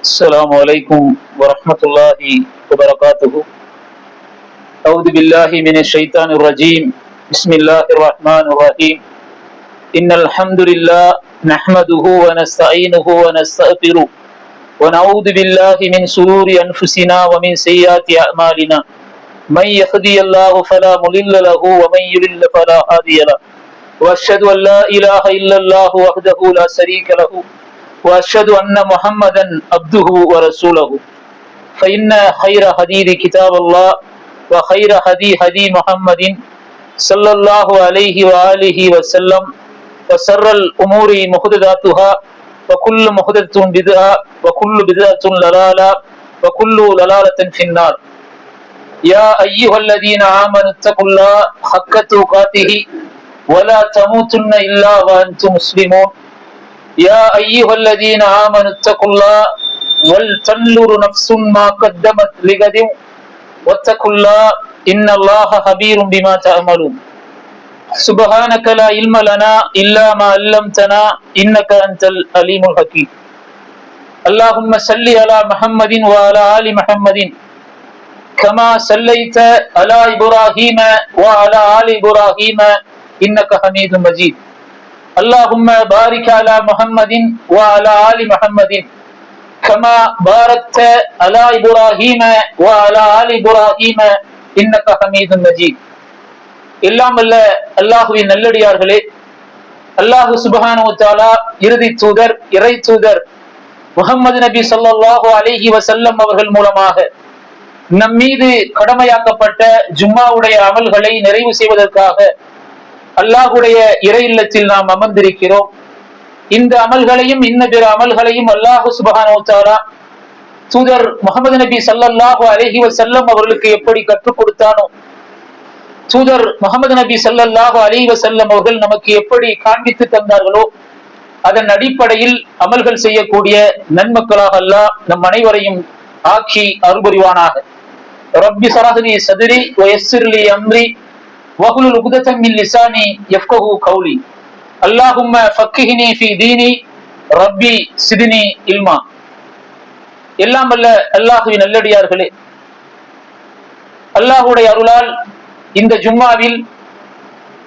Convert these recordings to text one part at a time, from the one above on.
السلام عليكم ورحمة الله وبركاته. أعوذ بالله من الشيطان الرجيم. بسم الله الرحمن الرحيم. إن الحمد لله نحمده ونستعينه ونستغفره ونعوذ بالله من شرور أنفسنا ومن سيئات أعمالنا. من يهدي الله فلا مضل له ومن يضلل فلا هادي له. وأشهد أن لا إله إلا الله وحده لا شريك له وأشهد أن محمدا عبده ورسوله. فإن خير حديث كتاب الله وخير هدي محمد صلى الله عليه وآله وسلم وشر الأمور محدثاتها وكل محدثة بدعة وكل بدعة ضلالة وكل ضلالة في النار. يا أيها الذين آمنوا اتقوا الله حق تقاته ولا تموتن إلا وأنتم مسلمون. يا أيها الذين آمنوا اتقوا الله ولتنظر نفس ما قدمت لغد واتقوا الله إن الله خبير بما تعملون. سبحانك لا علم لنا إلا ما علمتنا إنك أنت العليم الحكيم. اللهم صل على محمد وعلى آل محمد كما صليت على إبراهيم وعلى آل إبراهيم إنك حميد مجيد. اللهم بارك على محمد وعلى آل محمد كما باركت على إبراهيم وعلى آل إبراهيم إنك حميد مجيد. எல்லாம் வல்ல அல்லாஹுவின் நல்லடியார்களே, அல்லாஹு சுப்ஹானஹு வ தஆலா இறுதி தூதர் இறை தூதர் முஹம்மது நபி ஸல்லல்லாஹு அலைஹி வஸல்லம் அவர்கள் மூலமாக நம் மீது கடமையாக்கப்பட்ட ஜும்மாவுடைய அமல்களை நிறைவு செய்வதற்காக அல்லாஹுடைய இறை இல்லத்தில் நாம் அமர்ந்திருக்கிறோம். இந்த அமல்களையும் இன்ன பிற அமல்களையும் அல்லாஹு சுப்ஹானஹு வ தஆலா தூதர் முஹம்மது நபி ஸல்லல்லாஹு அலைஹி வஸல்லம் அவர்களுக்கு எப்படி கற்றுக் கொடுத்தானோ, தூதர் முஹம்மது நபி ஸல்லல்லாஹு அலைஹி வஸல்லம் அவர்கள் நமக்கு எப்படி காண்பித்து தந்தார்களோ அதன் அடிப்படையில் அமல்கள் செய்யக்கூடிய நன்மக்களாக அல்லாஹ் நம் அனைவரையும் ஆக்கி அருள்புரிவானாக. ரப்பி ஷ்ரஹ் லி ஸத்ரி வ யஸ்ஸிர் லி அம்ரி வஹ்லுல் உக்தத்தம் மின் லிசானி யஃப்கஹு கௌலி. அல்லாஹும்ம ஃபக்கிஹ்னி ஃபீ தீனி ரப்பி ஸித்னி இல்மா. எல்லாம் வல்ல அல்லாஹுவின் நல்லடியார்களே, அல்லாஹுடைய அருளால் இந்த ஜும்மாவில்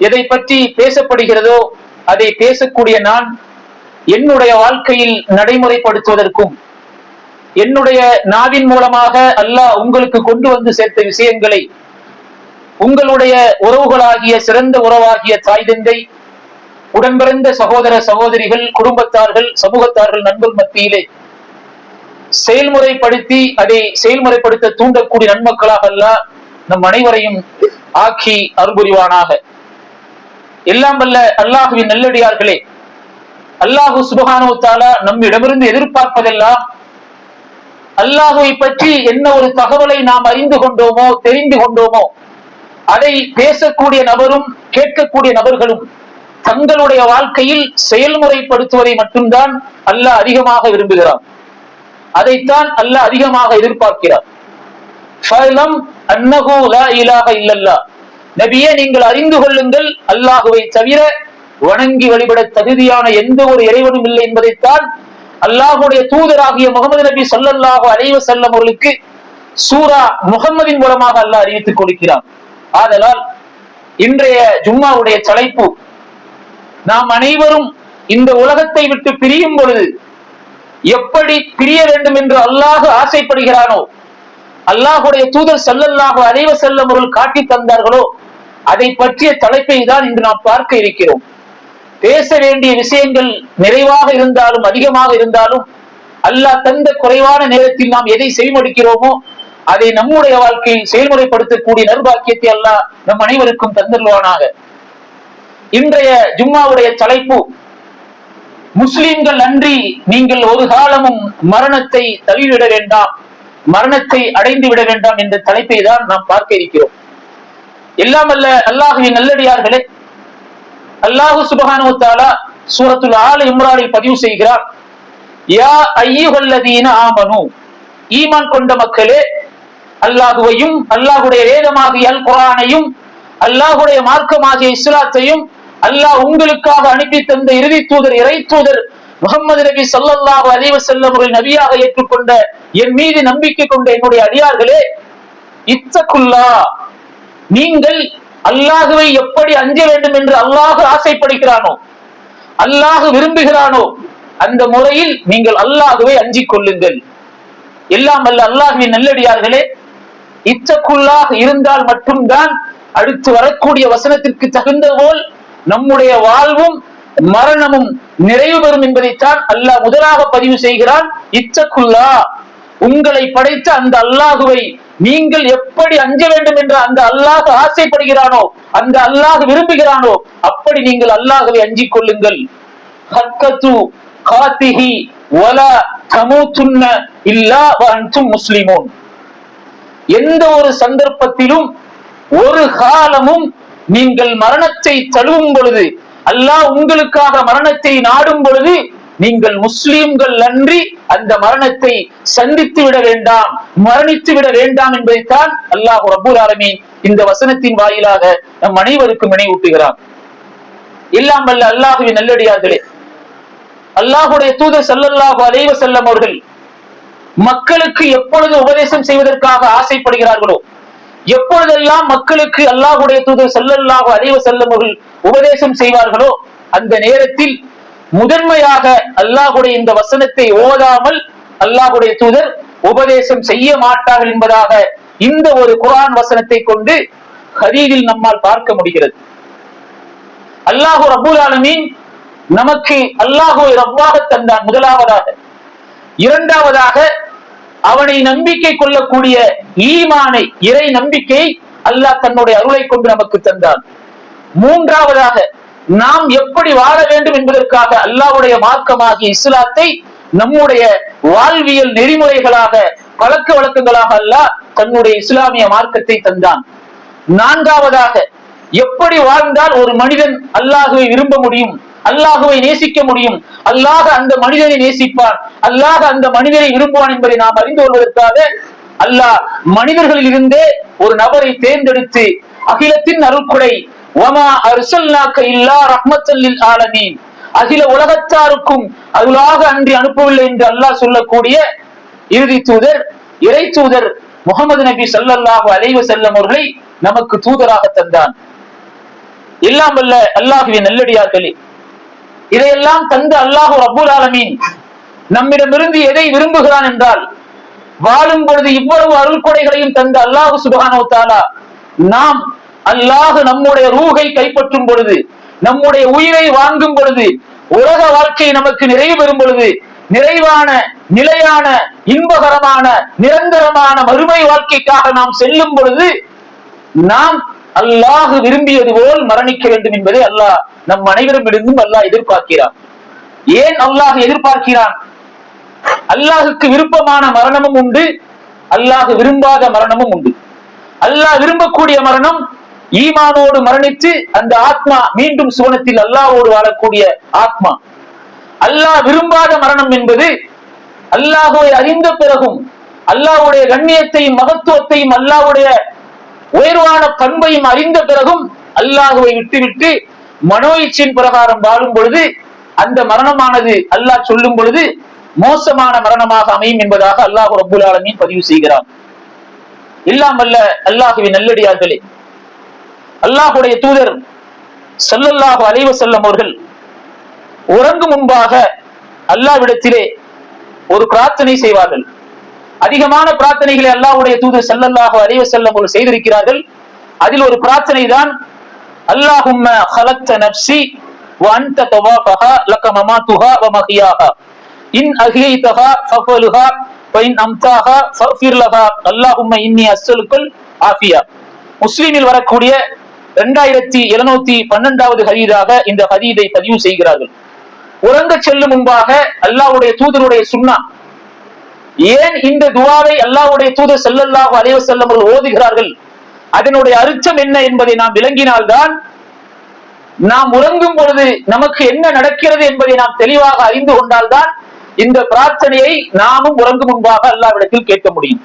எதை பற்றி பேசப்படுகிறதோ அதை பேசக்கூடிய நான் என்னுடைய வாழ்க்கையில் நடைமுறைப்படுத்துவதற்கும் என்னுடைய நாவின் மூலமாக அல்லாஹ் உங்களுக்கு கொண்டு வந்து சேர்த்த விஷயங்களை உங்களுடைய உறவுகளாகிய சிறந்த உறவாகிய தாய் தந்தை, உடன்பிறந்த சகோதர சகோதரிகள், குடும்பத்தார்கள், சமூகத்தார்கள், நண்பர் மத்தியிலே செயல்முறைப்படுத்தி அதை செயல்முறைப்படுத்த தூண்டக்கூடிய நன்மக்களாக அல்லாஹ் நம் அனைவரையும் ஆக்கி அருள்புரிவானாக. எல்லாம் வல்ல அல்லாஹுவின் நல்லடியார்களே, அல்லாஹு சுப்ஹானஹு வ தஆலா நம்மிடமிருந்து எதிர்பார்ப்பதெல்லாம் அல்லாஹுவை பற்றி என்ன ஒரு தகவலை நாம் அறிந்து கொண்டோமோ தெரிந்து கொண்டோமோ அதை பேசக்கூடிய நபரும் கேட்கக்கூடிய நபர்களும் தங்களுடைய வாழ்க்கையில் செயல்முறைப்படுத்துவதை மட்டும்தான் அல்லாஹ் அதிகமாக விரும்புகிறார். அதைத்தான் அல்லாஹ் அதிகமாக எதிர்பார்க்கிறார். நபியே, நீங்கள் அறிந்து கொள்ளுங்கள், அல்லாஹுவை தவிர வணங்கி வழிபட தகுதியான எந்த ஒரு இறைவனும் இல்லை என்பதைத்தான் அல்லாஹுடைய தூதராகிய முகமது நபி ஸல்லல்லாஹு அலைஹி வஸல்லம் அவர்களுக்கு சூரா முஹம்மதின் மூலமாக அல்லாஹ் அறிவித்துக் கொடுக்கிறார். ஆதலால் இன்றைய ஜும்மாவுடைய தலைப்பு, நாம் அனைவரும் இந்த உலகத்தை விட்டு பிரியும் பொழுது எப்படி பிரிய வேண்டும் என்று அல்லாஹ் ஆசைப்படுகிறானோ, அல்லாஹுடைய தூதர் ஸல்லல்லாஹு அலைஹி வஸல்லம் அவர்கள் காட்டி தந்தார்களோ அதை பற்றிய தலைப்பை தான் இன்று நாம் பார்க்க இருக்கிறோம். பேச வேண்டிய விஷயங்கள் நிறைவாக இருந்தாலும் அதிகமாக இருந்தாலும் அல்லாஹ் தந்த குறைவான நேரத்தில் நாம் எதை செவிமடுக்கிறோமோ அதை நம்முடைய வாழ்க்கையில் செயல்முறைப்படுத்தக்கூடிய நற்பாக்கியத்தை அல்லாஹ் நம் அனைவருக்கும் தந்தருவானாக. இன்றைய ஜும்மாவுடைய தலைப்பு, முஸ்லிம்கள் அன்றி நீங்கள் ஒரு காலமும் மரணத்தை தள்ளிவிட வேண்டாம், மரணத்தை அடைந்து விட வேண்டாம் என்ற தலைப்பை தான் நாம் பார்க்க இருக்கிறோம். எல்லாம் அல்ல அல்லாஹுவின் நல்லடியார்களே, அல்லாஹு சுப்ஹானஹு வ தஆலா சூரத்துல் ஆல இம்ரானில் பதிவு செய்கிறார், யா அய்யுஹல்லதீன ஆமனு, ஈமான் கொண்ட மக்களே, அல்லாஹுவையும் அல்லாஹுடைய வேதமாகிய அல் குர்ஆனையும் அல்லாஹுடைய மார்க்கமாகிய இஸ்லாத்தையும் அல்லாஹ் உங்களுக்காக அனுப்பி தந்த இறுதி தூதர் இறை தூதர் முஹம்மது நபி ஸல்லல்லாஹு அலைஹி வஸல்லம் அவர்கள் நபியாக ஏற்றுக்கொண்ட என் மீது நம்பிக்கை கொண்ட என்னுடைய அடியார்களே, இத்தகுல்லா, நீங்கள் அல்லாஹுவை எப்படி அஞ்ச வேண்டும் என்று அல்லாஹ் ஆசைப்படுகிறானோ, அல்லாஹ் விரும்புகிறானோ அந்த முறையில் நீங்கள் அல்லாஹுவை அஞ்சிக் கொள்ளுங்கள். எல்லாம் அல்ல அல்லாஹுவின் நல்லடியார்களே, இத்தகுல்லா இருந்தால் மட்டும்தான் அடுத்து வரக்கூடிய வசனத்திற்கு தகுந்த போல் நம்முடைய வாழ்வும் மரணமும் நிறைவு பெறும் என்பதைத்தான் அல்லாஹ் முதலாக பதிவு செய்கிறான். இத்தகுல்லா, உங்களை படைத்த அந்த அல்லாஹுவை நீங்கள் எப்படி அஞ்ச வேண்டும் என்ற அந்த அல்லாஹ் ஆசைப்படுகிறானோ, அந்த அல்லாஹ் விரும்புகிறானோ அப்படி நீங்கள் அல்லாஹுவை அஞ்சிக் கொள்ளுங்கள். ஹக்கத்து காத்திஹி வலா தமூதுன்ன இல்லா வ அன்தும் முஸ்லிமூன். எந்த ஒரு சந்தர்ப்பத்திலும் ஒரு காலமும் நீங்கள் மரணத்தை தழுவும் பொழுது, அல்லாஹ் உங்களுக்காக மரணத்தை நாடும் பொழுது நீங்கள் முஸ்லிம்கள் அன்றி அந்த மரணத்தை சந்தித்து விட வேண்டாம், மரணித்து விட வேண்டாம் என்பதைத்தான் அல்லாஹ் ரப்பல் ஆலமீன் இந்த வசனத்தின் வாயிலாக நம் அனைவருக்கும் நினைவூட்டுகிறார். எல்லாம் வல்ல அல்லாஹுவின் நல்லடியார்களே, அல்லாஹுடைய தூதர் ஸல்லல்லாஹு அலைஹி வஸல்லம் அவர்கள் மக்களுக்கு எப்பொழுது உபதேசம் செய்வதற்காக ஆசைப்படுகிறார்களோ, எப்பொழுதெல்லாம் மக்களுக்கு அல்லாஹுடைய தூதர் ஸல்லல்லாஹு அலைஹி வஸல்லம் அவர்கள் உபதேசம் செய்வார்களோ அந்த நேரத்தில் முதன்மையாக அல்லாஹுடைய இந்த வசனத்தை ஓதாமல் அல்லாஹுடைய தூதர் உபதேசம் செய்ய மாட்டார்கள் என்பதாக இந்த ஒரு குர்ஆன் வசனத்தை கொண்டு ஹதீஸில் நம்மால் பார்க்க முடிகிறது. அல்லாஹ் ரப்பல் ஆலமீன் நமக்கு அல்லாஹுவை ரப்பாக தந்தான் முதலாவதாக. இரண்டாவதாக அவனை நம்பிக்கை கொள்ளக்கூடிய ஈமானை, இறை நம்பிக்கையை அல்லாஹ் தன்னுடைய அருளை கொண்டு நமக்கு தந்தான். மூன்றாவதாக நாம் எப்படி வாழ வேண்டும் என்பதற்காக அல்லாஹ்வுடைய மார்க்கமாகிய இஸ்லாத்தை நம்முடைய வாழ்வியல் நெறிமுறைகளாக, பழக்க வழக்கங்களாக அல்லாஹ் தன்னுடைய இஸ்லாமிய மார்க்கத்தை தந்தான். நான்காவதாக எப்படி வாழ்ந்தால் ஒரு மனிதன் அல்லாஹுவை விரும்ப முடியும், அல்லாஹுவை நேசிக்க முடியும், அல்லாஹ் அந்த மனிதனை நேசிப்பான், அல்லாஹ் அந்த மனிதனை விரும்புவான் என்பதை நாம் அறிந்து கொள்வதற்காக அல்லாஹ் மனிதர்களில் இருந்தே ஒரு நபரை தேர்ந்தெடுத்து அகிலத்தின் அருள்கொடை வமா அர்சல்னாக இல்லா ரஹ்மத்தல் லில் ஆலமீன், அகில உலகத்தாருக்கும் அருளாக அன்றி அனுப்பவில்லை என்று அல்லாஹ் சொல்லக்கூடிய இறுதி தூதர், இறை தூதர் முஹம்மது நபி ஸல்லல்லாஹு அலைஹி வஸல்லம் அவர்களை நமக்கு தூதராக தந்தான். எல்லாம் வல்ல அல்லாஹுவின் நல்லடியார்களே, இதையெல்லாம் தந்த அல்லாஹ் ரப்பல் ஆலமீன் நம்மிடமிருந்து எதை விரும்புகிறான் என்றால், வாழும் பொழுது இவ்வளவு அருள் கொடைகளையும் தந்த அல்லாஹ் சுப்ஹானஹு வ தஆலா நாம் அல்லாஹ் நம்முடைய ரூஹை கைப்பற்றும் பொழுது, நம்முடைய உயிரை வாங்கும் பொழுது, உலக வாழ்க்கை நமக்கு நிறைவு பெறும் பொழுது, நிறைவான நிலையான இன்பகரமான நிரந்தரமான மறுமை வாழ்க்கைக்காக நாம் செல்லும் பொழுது நாம் அல்லாஹ் விரும்பியது போல் மரணிக்க வேண்டும் என்பதை அல்லாஹ் நம் அனைவரிடமும் அல்லாஹ் எதிர்பார்க்கிறான். ஏன் அல்லாஹ் எதிர்பார்க்கிறான்? அல்லாஹுக்கு விருப்பமான மரணமும் உண்டு, அல்லாஹ் விரும்பாத மரணமும் உண்டு. அல்லாஹ் விரும்பக்கூடிய மரணம் ஈமானோடு மரணித்து அந்த ஆத்மா மீண்டும் சுவனத்தில் அல்லாஹ்வோடு வாழக்கூடிய ஆத்மா. அல்லாஹ் விரும்பாத மரணம் என்பது அல்லாஹ்வை அறிந்த பிறகும், அல்லாஹ்வுடைய கண்ணியத்தையும் மகத்துவத்தையும் அல்லாஹ்வுடைய உயர்வான பண்பையும் அறிந்த பிறகும் அல்லாஹுவை விட்டுவிட்டு மனோ இச்சையின் பிரகாரம் வாழும் பொழுது அந்த மரணமானது அல்லாஹ் சொல்லும் பொழுது மோசமான மரணமாக அமையும் என்பதாக அல்லாஹ் ரப்பல் ஆலமீன் பதிவு செய்கிறான். எல்லாம் வல்ல அல்லாஹுவின் நல்லடியார்களே, அல்லாஹுடைய தூதர் ஸல்லல்லாஹு அலைஹி வஸல்லம் அவர்கள் உறங்கும் முன்பாக அல்லாஹ்விடத்திலே ஒரு பிரார்த்தனை செய்வார்கள். அதிகமான பிரார்த்தனைகளை அல்லாஹ்வுடைய தூதர் ஸல்லல்லாஹு அலைஹி வஸல்லம் அவர்கள் செய்திருக்கிறார்கள். அதில் ஒரு பிரார்த்தனை தான் அல்லாஹும்ம خلقت نفسي وانت توافها لك مماتها ومحياها ان احييتها فاغفرها وان امتاها فاغفر لها اللهم اني اسالك العافيه. முஸ்லிமில் வரக்கூடிய 2712வது ஹதீஸாக இந்த ஹதீஸை பதிவு செய்கிறார்கள். உறங்க செல்லும் முன்பாக அல்லாஹ்வுடைய தூதருடைய சுன்னா, ஏன் இந்த துஆவை அல்லாஹ்வுடைய தூதர் ஸல்லல்லாஹு அலைஹி வஸல்லம் அவர்கள் ஓதுகிறார்கள், அதனுடைய அர்த்தம் என்ன என்பதை நாம் விளங்கினால்தான் நாம் உறங்கும் பொழுது நமக்கு என்ன நடக்கிறது என்பதை நாம் தெளிவாக அறிந்து கொண்டால்தான் இந்த பிரார்த்தனையை நாமும் உறங்கும் முன்பாக அல்லாஹ்விடத்தில் கேட்க முடியும்.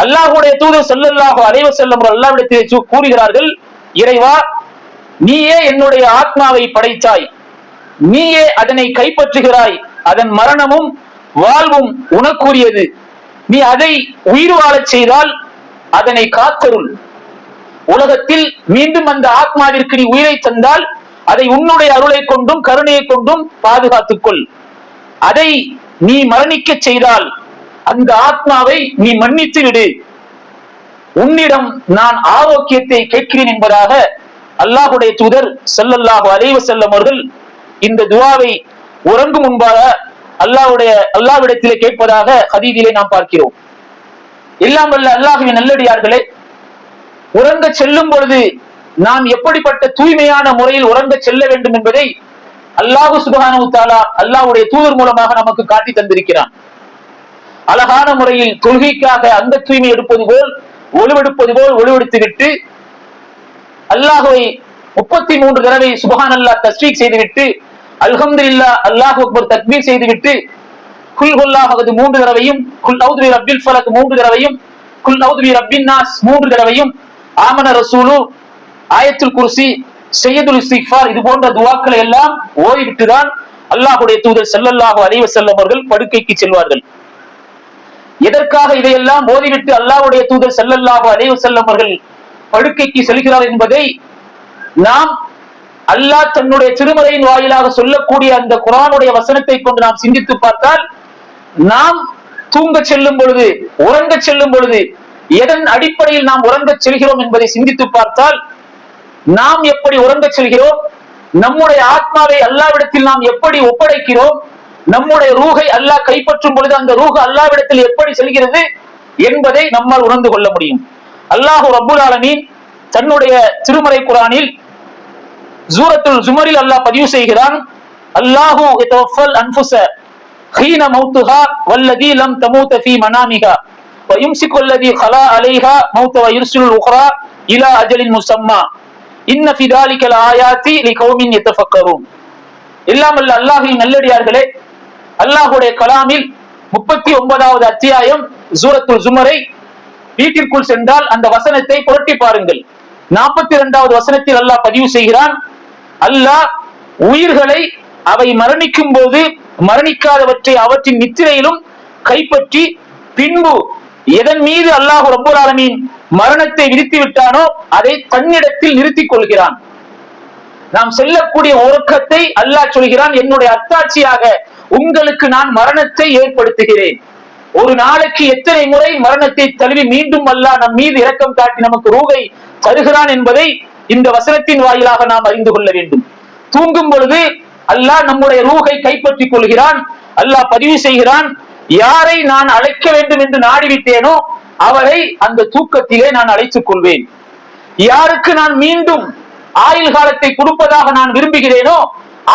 அல்லாஹ்வுடைய தூதர் ஸல்லல்லாஹு அலைஹி வஸல்லம் அவர்கள் அல்லாஹ்விடத்தில் கூறுகிறார்கள், இறைவா, நீயே என்னுடைய ஆத்மாவை படைத்தாய், நீயே அதனை கைப்பற்றுகிறாய், அதன் மரணமும் வாழ்வும் உனக்குரியது. நீ அதை உயிர் வாழச் செய்தால் அதனை காத்தருள். உலகத்தில் மீண்டும் அந்த ஆத்மாவிற்கு நீ உயிரை தந்தால் அதை உன்னுடைய அருளை கொண்டும் கருணையை கொண்டும் பாதுகாத்துக் கொள். அதை நீ மரணிக்க செய்தால் அந்த ஆத்மாவை நீ மன்னித்து விடு. உன்னிடம் நான் ஆரோக்கியத்தை கேட்கிறேன் என்பதாக அல்லாஹுடைய தூதர் ஸல்லல்லாஹு அலைஹி வஸல்லம் அவர்கள் இந்த துஆவை உறங்கும் முன்பாக அல்லாஹ்விடத்திலே கேட்பதாக ஹதீஸிலே நாம் பார்க்கிறோம். எல்லாம் வல்ல அல்லாஹ்வின் நல்லடியார்களே, உறங்க செல்லும் பொழுது நாம் எப்படிப்பட்ட தூய்மையான முறையில் உறங்க செல்ல வேண்டும் என்பதை அல்லாஹு சுப்ஹானஹு வ தஆலா அல்லாஹ்வுடைய தூதர் மூலமாக நமக்கு காட்டி தந்திருக்கிறான். அழகான முறையில் தொழுகைக்காக அந்த தூய்மை எடுப்பது போல் ஒழுவெடுத்து விட்டு அல்லாஹ்வை 33 தடவை சுப்ஹானல்லாஹ் தஸ்பீஹ் செய்துவிட்டு அல்ஹம்துலில்லாஹ் அல்லாஹு அக்பர் தக்பீர் செய்துவிட்டு குல் ஹுவல்லாஹு அஹத் 3 தடவையும், குல் அஊது பி ரப்பில் ஃபலக் 3 தடவையும், குல் அஊது பி ரப்பின் நாஸ் 3 தடவையும், ஆமன ரசூலு, ஆயத்துல் குர்சி, சையதுல் இஸ்திக்ஃபார் இது போன்ற துஆக்களை எல்லாம் ஓதிவிட்டுதான் அல்லாஹ்வுடைய தூதர் ஸல்லல்லாஹு அலைஹி வஸல்லம் அவர்கள் படுக்கைக்கு செல்வார்கள். எதற்காக இதையெல்லாம் ஓதிவிட்டு அல்லாஹ்வுடைய தூதர் ஸல்லல்லாஹு அலைஹி வஸல்லம் அவர்கள் படுக்கைக்கு செல்கிறார் என்பதை நாம் அல்லாஹ் தன்னுடைய திருமறையின் வாயிலாக சொல்லக்கூடிய அந்த குர்ஆனுடைய வசனத்தை கொண்டு நாம் சிந்தித்து பார்த்தால், நாம் தூங்க செல்லும் பொழுது, உறங்க செல்லும் பொழுது எதன் அடிப்படையில் நாம் உறங்க செல்கிறோம் என்பதை சிந்தித்து பார்த்தால், நாம் எப்படி உறங்க செல்கிறோம், நம்முடைய ஆத்மாவை அல்லாஹ்விடத்தில் நாம் எப்படி ஒப்படைக்கிறோம், நம்முடைய ரூஹை அல்லாஹ் கைப்பற்றும் பொழுது அந்த ரூஹ் அல்லாஹ்விடத்தில் எப்படி செல்கிறது என்பதை நம்மால் உணர்ந்து கொள்ள முடியும். அல்லாஹ் ரப்புல் ஆலமீன் தன்னுடைய திருமறை குர்ஆனில் சூரத்துல் ஜுமரில் அல்லாஹ் பதிவு செய்கிறான், அல்லாஹு யதவஃபல் அன்ஃபுஸ ஹீன மௌத்துஹா வல்லதி லம் தமூத ஃபீ மனாமிஹா வ யும்சிகு அல்லதி ஹலா அலைஹா மௌத வ யுர்சிலுல் உக்ரா இலா அஜலின் முஸம்மா இன்ன ஃபீ தாலிக லஆயாத்தி லிகௌமின் யதஃபக்கரூன். எல்லாம் வல்ல அல்லாஹ்வின் நல்லடியார்களே, அல்லாஹ்வுடைய கலாமில் 39வது அத்தியாயம் சூரத்துல் ஜுமரை வீட்டிற்குள் சென்றால் அந்த வசனத்தை புரட்டி பாருங்கள். 42வது வசனத்தில் அல்லாஹ் பதிவு செய்கிறான், அல்லாஹ் உயிர்களை அவை மரணிக்கும் போது மரணிக்காதவற்றை அவற்றின் நித்திரையிலும் கைப்பற்றி பின்பு எதன் மீது அல்லாஹ் ரப்பல் ஆலமீன் மரணத்தை விதித்து விட்டானோ அதை தன்னிடத்தில் நிறுத்திக் கொள்கிறான். நாம் செல்லக்கூடிய உறக்கத்தை அல்லாஹ் சொல்கிறான், என்னுடைய அத்தாட்சியாக உங்களுக்கு நான் மரணத்தை ஏற்படுத்துகிறேன். ஒரு நாளைக்கு எத்தனை முறை மரணத்தை தழுவி மீண்டும் அல்லாஹ் நம் மீது இரக்கம் காட்டி நமக்கு ரூஹை தருகிறான் என்பதை இந்த வசனத்தின் வாயிலாக நாம் அறிந்து கொள்ள வேண்டும். தூங்கும் பொழுது அல்லாஹ் நம்முடைய ரூஹை கைப்பற்றிக் கொள்கிறான். அல்லாஹ் பதிவு செய்கிறான், யாரை நான் அழைக்க வேண்டும் என்று நாடிவிட்டேனோ அவரை அந்த தூக்கத்திலே நான் அழைத்துக் கொள்வேன். யாருக்கு நான் மீண்டும் ஆயுள் காலத்தை கொடுப்பதாக நான் விரும்புகிறேனோ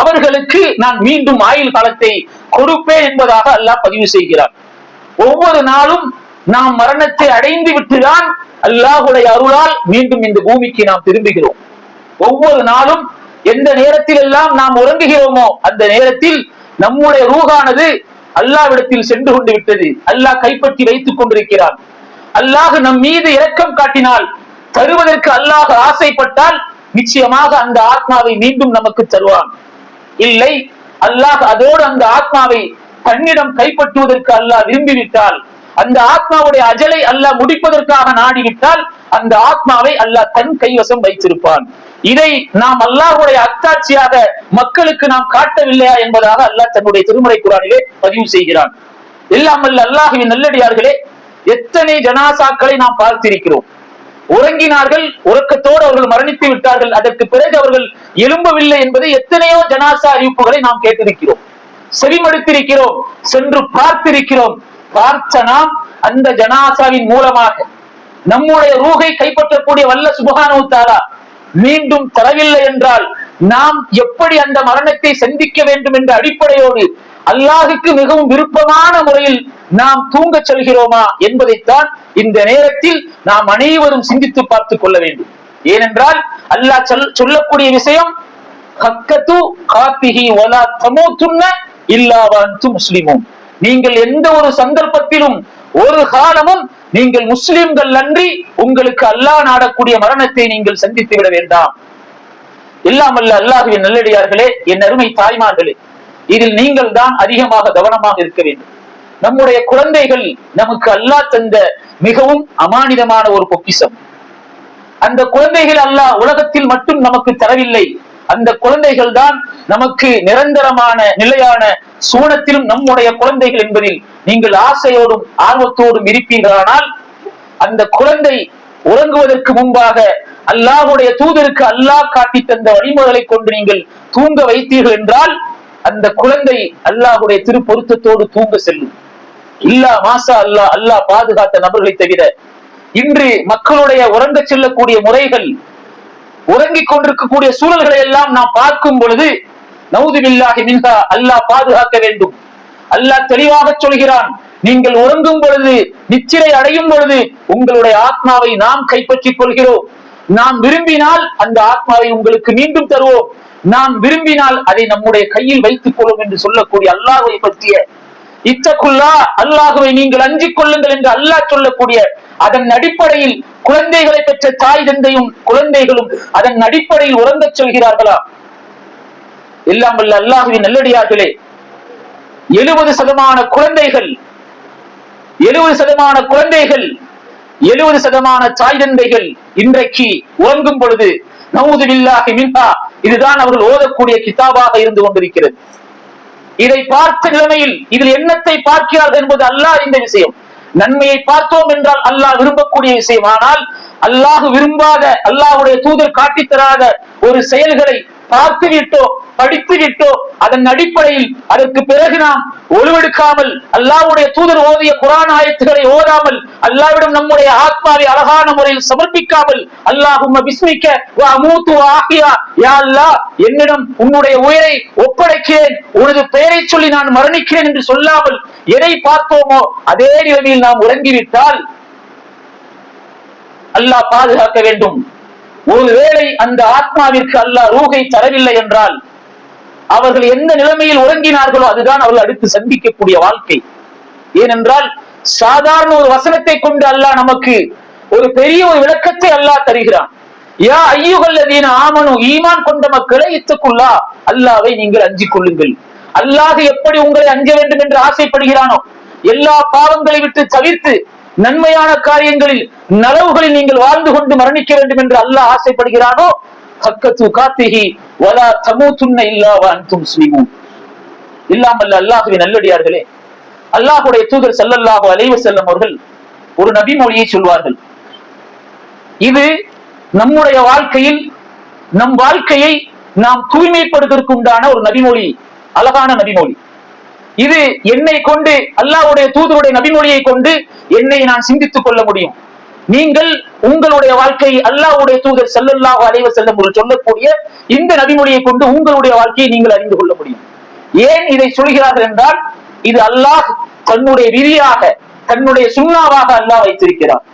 அவர்களுக்கு நான் மீண்டும் ஆயுள் காலத்தை கொடுப்பேன் என்பதாக அல்லாஹ் பதிவு செய்கிறான். ஒவ்வொரு நாளும் நாம் மரணத்தை அடைந்து விட்டுதான் அல்லாஹ்வுடைய அருளால் மீண்டும் இந்த பூமிக்கு நாம் திரும்புகிறோம். ஒவ்வொரு நாளும் எந்த நேரத்தில் எல்லாம் நாம் உறங்குகிறோமோ அந்த நேரத்தில் நம்முடைய ரூஹானது அல்லாஹ்விடத்தில் சென்று கொண்டு விட்டது. அல்லாஹ் கைப்பற்றி வைத்துக் கொண்டிருக்கிறான். அல்லாஹ் நம் மீது இரக்கம் காட்டினால், தருவதற்கு அல்லாஹ் ஆசைப்பட்டால் நிச்சயமாக அந்த ஆத்மாவை மீண்டும் நமக்கு தருவான். இல்லை, அல்லாஹ் அதோடு அந்த ஆத்மாவை தன்னிடம் கைப்பற்றுவதற்கு அல்லாஹ் விரும்பிவிட்டால், அந்த ஆத்மாவுடைய அஜலை அல்லாஹ் முடிப்பதற்காக நாடிவிட்டால் அந்த ஆத்மாவை அல்லாஹ் தன் கைவசம் வைத்திருப்பான். இதை நாம் அல்லாஹ்வுடைய அத்தாட்சியாக மக்களுக்கு நாம் காட்டவில்லையா என்பதாக அல்லாஹ் தன்னுடைய திருமறை குர்ஆனிலே பதிவு செய்கிறான். எல்லாம் வல்ல அல்லாஹ்வின் நல்லடியார்களே, எத்தனை ஜனாசாக்களை நாம் பார்த்திருக்கிறோம். உறங்கினார்கள், உறக்கத்தோடு அவர்கள் மரணித்து விட்டார்கள், அதற்கு பிறகு அவர்கள் எழும்பவில்லை என்பதை எத்தனையோ ஜனாசா அறிவிப்புகளை நாம் கேட்டிருக்கிறோம், செவிமடுத்திருக்கிறோம், சென்று பார்த்திருக்கிறோம். பார்த்த நாம் அந்த ஜனாசாவின் மூலமாக நம்முடைய ரூஹை கைப்பற்றக்கூடிய வல்ல சுப்ஹானஹு வ தஆலா மீண்டும் தரவில்லை என்றால் நாம் எப்படி அந்த மரணத்தை சந்திக்க வேண்டும் என்ற அடிப்படையோடு அல்லாஹுக்கு மிகவும் விருப்பமான முறையில் நாம் தூங்க செல்கிறோமா என்பதைத்தான் இந்த நேரத்தில் நாம் அனைவரும் சிந்தித்து பார்த்துக் கொள்ள வேண்டும். ஏனென்றால் அல்லாஹ் சொல்லக்கூடிய விஷயம், ஹக்கத்து காத்திஹி வலா தமூதுன்ன இல்லா வ அன்தும் முஸ்லிமூன். நீங்கள் எந்த ஒரு சந்தர்ப்பத்திலும் ஒரு காலமும் நீங்கள் முஸ்லிம்கள் அன்றி உங்களுக்கு அல்லாஹ் நாடக்கூடிய மரணத்தை நீங்கள் சந்தித்து விட வேண்டாம். எல்லாம் அல்ல அல்லாஹ்வின் நல்லடியார்களே, என் அருமை தாய்மார்களே, இதில் நீங்கள் தான் அதிகமாக கவனமாக இருக்க வேண்டும். நம்முடைய குழந்தைகள் நமக்கு அல்லாஹ் தந்த மிகவும் அமானிதமான ஒரு பொக்கிஷம். அந்த குழந்தைகள் அல்லாஹ் உலகத்தில் மட்டும் நமக்கு தரவில்லை, அந்த குழந்தைகள் தான் நமக்கு நிரந்தரமான நிலையான சூனத்திலும் நம்முடைய குழந்தைகள் என்பதில் நீங்கள் ஆசையோடும் ஆர்வத்தோடும் இருப்பீர்களானால், அந்த குழந்தை உறங்குவதற்கு முன்பாக அல்லாஹ்வுடைய தூதருக்கு அல்லாஹ் காட்டி தந்த வழிமுறைகளை கொண்டு நீங்கள் தூங்க வைத்தீர்கள் என்றால், அந்த குழந்தை அல்லாஹ்வுடைய திருப்பொருத்தத்தோடு தூங்க செல்லும். இல்லா மாசா அல்லாஹ், அல்லாஹ் பாதுகாத்த நபர்களை தவிர இன்று மக்களுடைய உறங்க செல்லக்கூடிய முறைகள், உறங்கிக் கொண்டிருக்கக்கூடிய சூழல்களை எல்லாம் நாம் பார்க்கும் பொழுது நவுது பில்லாஹி மின்ஹா, அல்லாஹ் பாதுகாக்க வேண்டும். அல்லாஹ் தெளிவாக சொல்கிறான், நீங்கள் உறங்கும் பொழுது, நிச்சிரை அடையும் பொழுது உங்களுடைய ஆத்மாவை நாம் கைப்பற்றிக் கொள்கிறோம். நாம் விரும்பினால் அந்த ஆத்மாவை உங்களுக்கு மீண்டும் தருவோம், நாம் விரும்பினால் அதை நம்முடைய கையில் வைத்துக் கொள்வோம் என்று சொல்லக்கூடிய அல்லாஹ்வை பற்றிய இத்தகுல்லா, அல்லாஹ்வை நீங்கள் அஞ்சிக் கொள்ளுங்கள் என்று அல்லாஹ் சொல்லக்கூடிய அதன் அடிப்படையில் குழந்தைகளை பெற்ற தாய் தந்தையும் குழந்தைகளும் அதன் அடிப்படையில் உறங்கச் சொல்கிறார்களா? எல்லாம் வல்ல அல்லாஹ்வின் நல்லடியார்களே, 70% குழந்தைகள் 70% தாய் தந்தைகள் இன்றைக்கு உறங்கும் பொழுது நவுது பில்லாஹி மின்ஹா, இதுதான் அவர்கள் ஓதக்கூடிய கிதாபாக இருந்து கொண்டிருக்கிறது. இதை பார்த்த நிலைமையில் இதில் எண்ணத்தை பார்க்கிறார்கள் என்பது அல்லாஹ் இந்த விஷயம். நன்மையை பார்த்தோம் என்றால் அல்லாஹ் விரும்பக்கூடிய விஷயம். ஆனால் அல்லாஹ் விரும்பாத, அல்லாஹ்வுடைய தூதர் காட்டித்தராத ஒரு செயல்களை பார்த்து விட்டோ படித்து விட்டோ அதன் அடிப்படையில் அதற்கு பிறகு நாம் ஒழுவெடுக்காமல், அல்லாஹ்வுடைய தூதர் ஓதிய குர்ஆன் ஆயத்துகளை ஓதாமல், அல்லாஹ்விடம் நம்முடைய ஆத்மாவை அழகான முறையில் சமர்ப்பிக்காமல், அல்லாஹும்ம பிஸ்மிக்க வ அமூது வ அஹ்யா, யா அல்லாஹ் என்னிடம் உன்னுடைய உயிரை ஒப்படைக்கிறேன், உனது பெயரை சொல்லி நான் மரணிக்கிறேன் என்று சொல்லாமல் எதை பார்த்தோமோ அதே நிலைமையில் நாம் உறங்கிவிட்டால் அல்லாஹ் பாதுகாக்க வேண்டும். ஒருவேளை அந்த ஆத்மாவிற்கு அல்லாஹ் ரூஹை தரவில்லை என்றால் அவர்கள் எந்த நிலைமையில் உறங்கினார்களோ அதுதான் அவர்கள் அடுத்து சந்திக்கக்கூடிய வாழ்க்கை. ஏனென்றால் சாதாரண ஒரு வசனத்தை கொண்டு அல்லாஹ் நமக்கு ஒரு பெரிய ஒரு விளக்கத்தை அல்லாஹ் தருகிறான். யா அய்யுஹல்லதீன ஆமனு, ஈமான் கொண்ட மக்களே, இத்தகுல்லா, அல்லாஹ்வை நீங்கள் அஞ்சிக் கொள்ளுங்கள். அல்லாஹ் எப்படி உங்களை அஞ்ச வேண்டும் என்று ஆசைப்படுகிறானோ, எல்லா பாவங்களை விட்டு தவிர்த்து நன்மையான காரியங்களில் நலவுகளில் நீங்கள் வாழ்ந்து கொண்டு மரணிக்க வேண்டும் என்று அல்லாஹ் ஆசைப்படுகிறானோ, ஹக்கத்து காத்திஹி வலா தமூதுன்ன இல்லா வ அன்தும் முஸ்லிமூன். இல்லாமல் அல்லாஹ்வின் நல்லடியார்களே, அல்லாஹ்வுடைய தூதர் ஸல்லல்லாஹு அலைஹி வஸல்லம் அவர்கள் ஒரு நபி மொழியை சொல்வார்கள். இது நம்முடைய வாழ்க்கையில் நம் வாழ்க்கையை நாம் தூய்மைப்படுத்துவதற்கு உண்டான ஒரு நபிமொழி, அழகான நபிமொழி. இது என்னை கொண்டு, அல்லாஹ்வுடைய தூதருடைய நபிமொழியை கொண்டு என்னை நான் சிந்தித்துக் கொள்ள முடியும். நீங்கள் உங்களுடைய வாழ்க்கையை அல்லாஹ்வுடைய தூதர் ஸல்லல்லாஹு அலைஹி வஸல்லம் அவர்கள் சொல்லக்கூடிய இந்த நபிமொழியை கொண்டு உங்களுடைய வாழ்க்கையை நீங்கள் அறிந்து கொள்ள முடியும். ஏன் இதை சொல்கிறார்கள் என்றால், இது அல்லாஹ் தன்னுடைய விதியாக, தன்னுடைய சுன்னாவாக அல்லாஹ் வைத்திருக்கிறார்.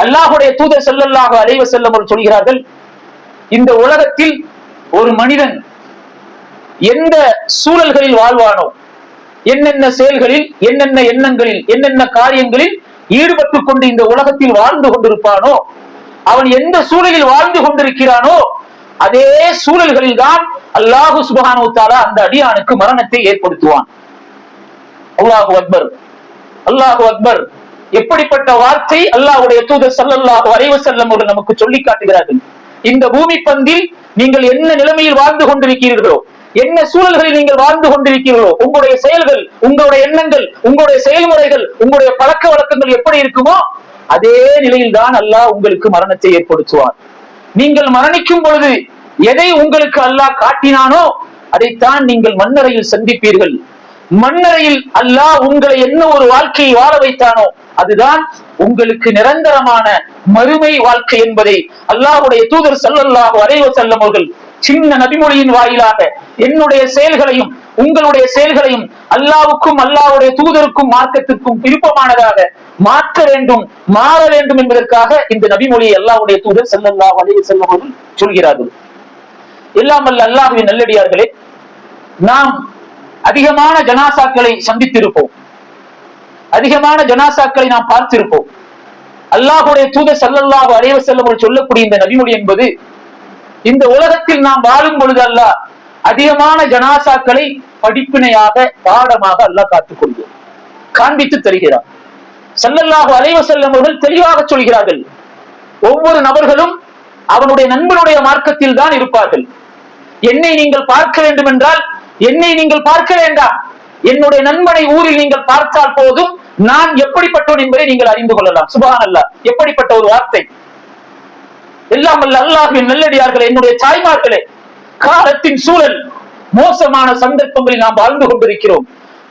அல்லாஹ்வுடைய தூதர் ஸல்லல்லாஹு அலைஹி வஸல்லம் அவர்கள் சொல்கிறார்கள், இந்த உலகத்தில் ஒரு மனிதன் எந்த சூழல்களில் வாழ்வானோ, என்னென்ன செயல்களில், என்னென்ன எண்ணங்களில், என்னென்ன காரியங்களில் ஈடுபட்டுக் கொண்டு இந்த உலகத்தில் வாழ்ந்து கொண்டிருப்பானோ, அவன் எந்த சூழலில் வாழ்ந்து கொண்டிருக்கிறானோ அதே சூழல்களில் தான் அல்லாஹு சுப்ஹானஹு வ தஆலா அந்த அடியானுக்கு மரணத்தை ஏற்படுத்துவான். அல்லாஹு அக்பர், அல்லாஹு அக்பர். எப்படிப்பட்ட வார்த்தை அல்லாஹ்வுடைய தூதர் ஸல்லல்லாஹு அலைஹி வஸல்லம் அவர்கள் நமக்கு சொல்லி காட்டுகிறார்கள். இந்த பூமி பந்தில் நீங்கள் என்ன நிலைமையில் வாழ்ந்து கொண்டிருக்கிறீர்களோ, என்ன சூழல்களில் நீங்கள் வாழ்ந்து கொண்டிருக்கிறீர்களோ, உங்களுடைய செயல்கள், உங்களுடைய எண்ணங்கள், உங்களுடைய செயல்முறைகள், உங்களுடைய பழக்க வழக்கங்கள் எப்படி இருக்குமோ அதே நிலையில் தான் அல்லாஹ் உங்களுக்கு மரணத்தை ஏற்படுத்துவார். நீங்கள் மரணிக்கும் பொழுது எதை உங்களுக்கு அல்லாஹ் காட்டினானோ அதைத்தான் நீங்கள் மண்ணறையில் சந்திப்பீர்கள். மண்ணறையில் அல்லாஹ் உங்களை என்ன ஒரு வாழ்க்கையை வாழ வைத்தானோ அதுதான் உங்களுக்கு நிரந்தரமான மறுமை வாழ்க்கை என்பதை அல்லாஹ்வுடைய தூதர் ஸல்லல்லாஹு அலைஹி வஸல்லம் அவர்கள் சின்ன நபிமொழியின் வாயிலாக என்னுடைய செயல்களையும் உங்களுடைய செயல்களையும் அல்லாஹ்வுக்கும் அல்லாஹ்வுடைய தூதருக்கும் மார்க்கத்திற்கும் விருப்பமானதாக மாற்ற வேண்டும், மாற வேண்டும் என்பதற்காக இந்த நபிமொழியை அல்லாஹ்வுடைய தூதர் ஸல்லல்லாஹு அலைஹி வஸல்லம் அவர்கள் சொல்கிறார்கள். எல்லாம் வல்ல அல்லாஹ்வின் நல்லடியார்களே, நாம் அதிகமான ஜனாசாக்களை சந்தித்திருப்போம், அதிகமான ஜனாசாக்களை நாம் பார்த்திருப்போம். அல்லாஹ்வுடைய தூதர் ஸல்லல்லாஹு அலைஹி வஸல்லம் அவர்கள் சொல்லக்கூடிய இந்த நபிமொழி என்பது இந்த உலகத்தில் நாம் வாழும் பொழுது அல்லாஹ் அதிகமான ஜனாசாக்களை படிப்பினையாக பாடமாக அல்லாஹ் காத்துக் காண்பித்து தருகிறார். ஸல்லல்லாஹு அலைஹி வஸல்லம் அவர்கள் தெளிவாக சொல்கிறார்கள், ஒவ்வொரு நபர்களும் அவனுடைய நண்பனுடைய மார்க்கத்தில் தான் இருப்பார்கள். என்னை நீங்கள் பார்க்க வேண்டும் என்றால் என்னை நீங்கள் பார்க்க வேண்டாம், என்னுடைய நண்பனை ஊரில் நீங்கள் பார்த்தால் போதும், நான் எப்படிப்பட்டவன் என்பதை நீங்கள் அறிந்து கொள்ளலாம். சுப்ஹானல்லாஹ், எப்படிப்பட்ட ஒரு வார்த்தை! எல்லாம் வல்ல அல்லாஹ்வின் நல்லடியார்களே, என்னுடைய தாய்மார்களே, காலத்தின் சூழல் மோசமான சந்தர்ப்பங்களில் நாம் வாழ்ந்து கொண்டிருக்கிறோம்.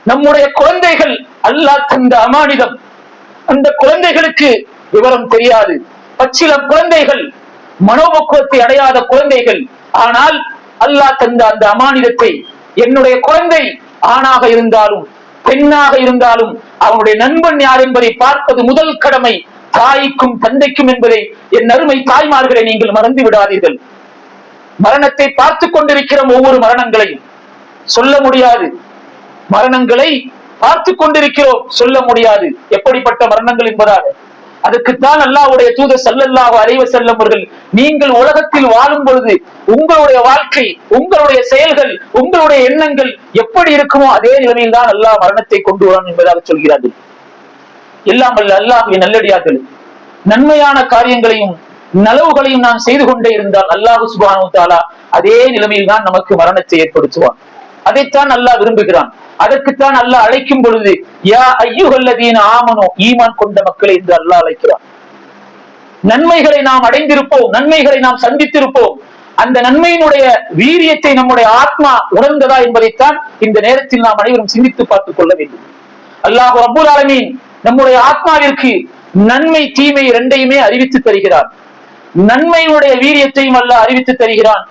நம்முடைய குழந்தைகள் அல்லாஹ் தந்த அமானிதம். அந்த குழந்தைகளுக்கு விவரம் தெரியாது, பச்சிலம் குழந்தைகள், மனோபக்குவத்தை அடையாத குழந்தைகள். ஆனால் அல்லாஹ் தந்த அந்த அமானிதத்தை, என்னுடைய குழந்தை ஆணாக இருந்தாலும் பெண்ணாக இருந்தாலும் அவனுடைய நண்பன் யார் என்பதை பார்ப்பது முதல் கடமை தாய்க்கும் தந்தைக்கும் என்பதை என் அருமை தாய்மார்களை நீங்கள் மறந்து விடாதீர்கள். மரணத்தை பார்த்து கொண்டிருக்கிற ஒவ்வொரு மரணங்களையும் சொல்ல முடியாது, மரணங்களை பார்த்து கொண்டிருக்கிறோம், சொல்ல முடியாது எப்படிப்பட்ட மரணங்கள் என்பதாக. அதுக்குத்தான் அல்லாஹ்வுடைய தூதர் ஸல்லல்லாஹு அலைஹி வஸல்லம் அவர்கள், நீங்கள் உலகத்தில் வாழும் பொழுது உங்களுடைய வாழ்க்கை, உங்களுடைய செயல்கள், உங்களுடைய எண்ணங்கள் எப்படி இருக்குமோ அதே நிலைமையில் தான் அல்லாஹ் மரணத்தை கொண்டு வரும் என்பதாக சொல்கிறார்கள். எல்லாம் வல்ல அல்லாஹ்வின் நல்லடியார்கள், நன்மையான காரியங்களையும் நலவுகளையும் நாம் செய்து கொண்டே இருந்தால் அல்லாஹ் சுப்ஹானஹு வ தஆலா அதே நிலைமையில் தான் நமக்கு மரணத்தை ஏற்படுத்துவான். அதைத்தான் அல்லாஹ் விரும்புகிறான். அதற்குத்தான் அல்லாஹ் அழைக்கும் பொழுது யா அய்யுஹல்லதீன ஆமனூ, ஈமான் கொண்ட மக்களை என்று அல்லாஹ் அழைக்கிறான். நன்மைகளை நாம் அடைந்திருப்போம், நன்மைகளை நாம் சந்தித்திருப்போம். அந்த நன்மையினுடைய வீரியத்தை நம்முடைய ஆத்மா உணர்ந்ததா என்பதைத்தான் இந்த நேரத்தில் நாம் அனைவரும் சிந்தித்து பார்த்துக் கொள்ள வேண்டும். அல்லாஹ் ரப்பல் ஆலமீன் நம்முடைய ஆத்மாவிற்கு நன்மை தீமை இரண்டையுமே அறிவித்து தருகிறார். நன்மையுடைய வீரியத்தையும் அல்லாஹ் அறிவித்து தருகிறான்,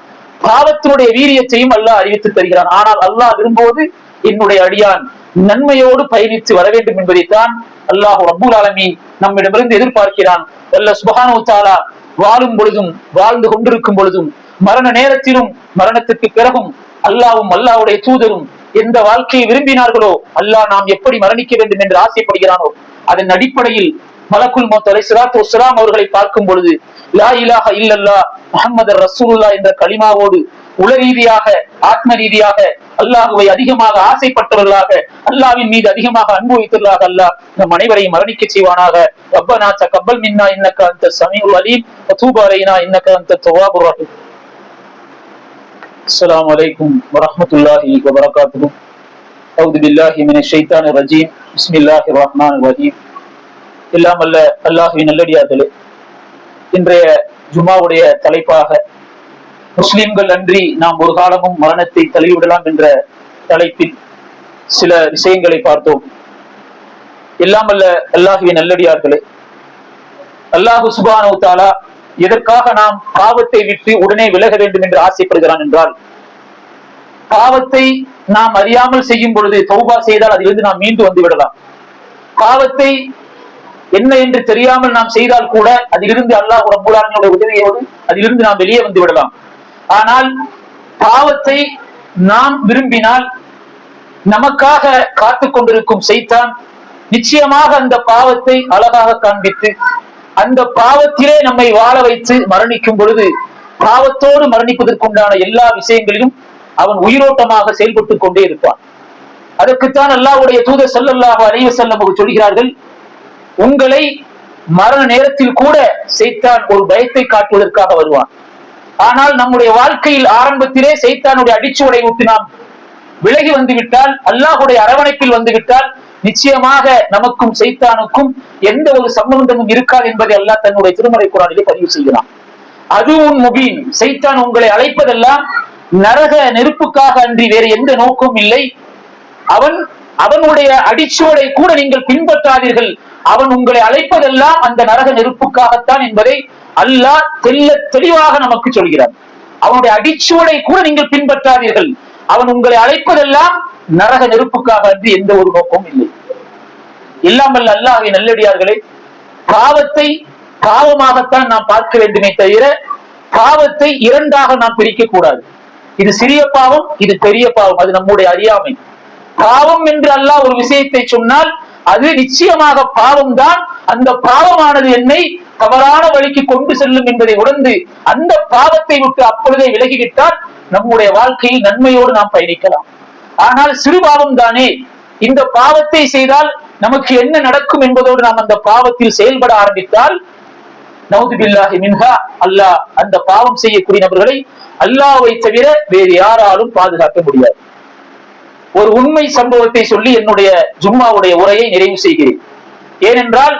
பாவத்தினுடைய வீரியத்தையும் அல்லாஹ் அறிவித்து தருகிறான். ஆனால் அல்லாஹ் விரும்புவது என்னுடைய அடியான் நன்மையோடு பயணித்து வர வேண்டும் என்பதைத்தான் அல்லாஹ் ரப்பல் ஆலமீன் நம்மிடமிருந்து எதிர்பார்க்கிறான். அல்லாஹ் சுப்ஹானஹு வ தஆலா வாழும் பொழுதும் வாழ்ந்து கொண்டிருக்கும் பொழுதும் மரண நேரத்திலும் மரணத்துக்கு பிறகும் அல்லாஹ்வும் அல்லாஹ்வுடைய தூதரும் எந்த வாழ்க்கையை விரும்பினார்களோ, அல்லாஹ் நாம் எப்படி மரணிக்க வேண்டும் என்று ஆசைப்படுகிறானோ அதன் அடிப்படையில் மலக்குல் மௌத் அலைஹிஸ்ஸலாத்து வஸ்ஸலாம் அவர்களை பார்க்கும் பொழுது லா இலாஹ இல்லல்லாஹ் முஹம்மது ரசூலுல்லாஹ் என்ற கலிமாவோடு உள ரீதியாக ஆத்ம ரீதியாக அல்லாஹ்வை அதிகமாக ஆசைப்பட்டவர்களாக, அல்லாஹ்வின் மீது அதிகமாக அன்பு வைத்தவர்களாக அல்லாஹ் நம் அனைவரையும் மரணிக்க செய்வானாக. ரப்பனா தகப்பல் மின்னா இன்னக அன்த ஸமீஉல் அலீம் வ தூப் அலைனா இன்னக அன்த தவ்வாபுர் ரஹீம். அஸ்ஸலாமு அலைக்கும் வ ரஹ்மத்துல்லாஹி வ பரகாத்துஹு. அஊது பில்லாஹி மினஷ் ஷைத்தானிர் ரஜீம். பிஸ்மில்லாஹிர் ரஹ்மானிர் ரஹீம். எல்லாம் வல்ல அல்லாஹ்வின் நல்லடியார்களே, இன்றைய ஜும்மாவுடைய தலைப்பாக முஸ்லிம்கள் அன்றி நாம் ஒரு காலமும் மரணத்தை தள்ளிவிடலாம் என்ற தலைப்பில் சில விஷயங்களை பார்த்தோம். எல்லாம் வல்ல அல்லாஹ்வின் நல்லடியார்களே, அல்லாஹ் சுப்ஹானஹு வ தஆலா எதற்காக நாம் பாவத்தை விட்டு உடனே விலக வேண்டும் என்று ஆசைப்படுகிறான் என்றால், பாவத்தை நாம் அறியாமல் செய்யும் பொழுது தௌபா செய்தால் அதிலிருந்து நாம் மீண்டு வந்து விடலாம். பாவத்தை என்ன என்று தெரியாமல் நாம் செய்தால் கூட அதிலிருந்து அல்லாஹ் ரப்பல் ஆலமீனுடைய உதவியோடு அதிலிருந்து நாம் வெளியே வந்து விடலாம். ஆனால் பாவத்தை நாம் விரும்பினால் நமக்காக காத்து கொண்டிருக்கும் சைத்தான் நிச்சயமாக அந்த பாவத்தை அழகாக காண்பித்து அந்த பாவத்திலே நம்மை வாழ வைத்து மரணிக்கும் பொழுது பாவத்தோடு மரணிப்பதற்குண்டான எல்லா விஷயங்களிலும் அவன் உயிரோட்டமாக செயல்பட்டுக் கொண்டே இருப்பான். அதற்குத்தான் அல்லாஹ்வுடைய தூதர் ஸல்லல்லாஹு அலைஹி வஸல்லம் அவர்கள் சொல்கிறார்கள், உங்களை மரண நேரத்தில் கூட சைத்தான் ஒரு பயத்தை காட்டுவதற்காக வருவான். ஆனால் நம்முடைய வாழ்க்கையில் ஆரம்பத்திலே சைத்தானுடைய அடிச்சுவடை விட்டு நாம் விலகி வந்துவிட்டால், அல்லாஹ்வுடைய அரவணைப்பில் வந்துவிட்டால் நிச்சயமாக நமக்கும் சைத்தானுக்கும் எந்த ஒரு சம்பந்தமும் இருக்காது என்பதை அல்லாஹ் தன்னுடைய திருமறை குர்ஆனிலே பதிவு செய்கிறான். அதுவும் முபீன், சைத்தான் உங்களை அழைப்பதெல்லாம் நரக நெருப்புக்காக அன்றி வேறு எந்த நோக்கமும் இல்லை. அவனுடைய அடிச்சுவடை கூட நீங்கள் பின்பற்றாதீர்கள், அவன் உங்களை அழைப்பதெல்லாம் அந்த நரக நெருப்புக்காகத்தான் என்பதை அல்லாஹ் தெளிவாக நமக்கு சொல்கிறான். அவனுடைய அடிச்சுவடை கூட நீங்கள் பின்பற்றாதீர்கள், அவன் உங்களை அழைப்பதெல்லாம் நரக நெருப்புக்காக அன்றி எந்த ஒரு நோக்கமும் இல்லை. எல்லாம் வல்ல அல்லாஹ்வின் நல்லடியார்களே, பாவத்தை பாவமாகத்தான் நாம் பார்க்க வேண்டுமே தவிர பாவத்தை இரண்டாக நாம் பிரிக்க கூடாது. இது சிறிய பாவம், இது பெரிய பாவம், அது நம்முடைய அறியாமை. பாவம் என்று அல்லாஹ் ஒரு விஷயத்தை சொன்னால் அது நிச்சயமாக பாவம் தான். அந்த பாவமானது என்னை தவறான வழிக்கு கொண்டு செல்லும் என்பதை உணர்ந்து அந்த பாவத்தை விட்டு அப்பொழுதே விலகிவிட்டால் நம்முடைய வாழ்க்கையில் நன்மையோடு நாம் பயணிக்கலாம். ஆனால் சிறு பாவம் தானே, இந்த பாவத்தை செய்தால் நமக்கு என்ன நடக்கும் என்பதோடு நாம் அந்த பாவத்தில் செயல்பட ஆரம்பித்தால் நவுது பில்லாஹி மின்ஹா, அல்லாஹ் அந்த பாவம் செய்யக்கூடிய நபர்களை அல்லாஹ்வை தவிர வேறு யாராலும் பாதுகாக்க முடியாது. ஒரு உண்மை சம்பவத்தை சொல்லி என்னுடைய ஜும்மாவுடைய உரையை நிறைவு செய்கிறேன். ஏனென்றால்